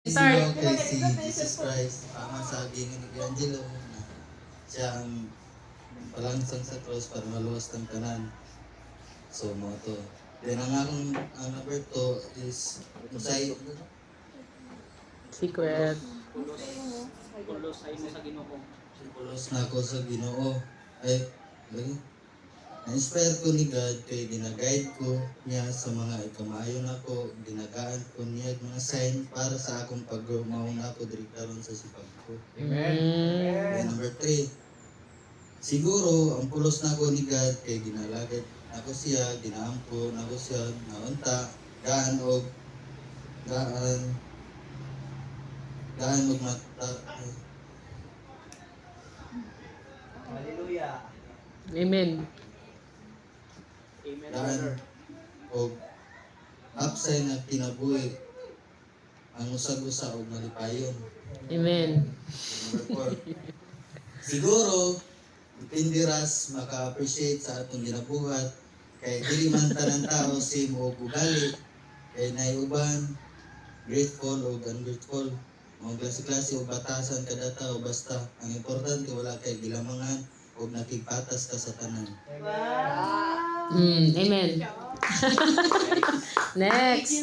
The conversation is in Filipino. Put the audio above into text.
Start. Kay si Jesus Christ, tama sabi ni Angelo na siya ang palangsang sa cross para maluwas ng tanan. So, mo to. Then, ang number 2 is Musay. Secret. Pulos ay mo sa Ginoo. Pulos na ako sa Ginoo. Ay, lagi. Na-inspire ko ni God kay ginaguide ko niya sa mga ikamaayon ako, ginagaan ko niya mga sign para sa akong pag-mauna ako diri karon sa sipag ko. Then number 3, siguro ang pulos na ako ni God kay ginalagad ako siya, ginaampo na ako siya, naunta, gaan og mata. Hallelujah. Amen. Amen, Gaan brother. og upside na kinabuhi ang usag-usa og malipayon. Amen. Number 4, siguro depende ras maka-appreciate sa atong ginabuhat kay dili man tanan tao same og ugali kay naiuban grateful o ungrateful mga klase-klase o batasan kada tao basta ang importante wala kay gilamangan o nakigpatas ka sa tanan. Amen. Next.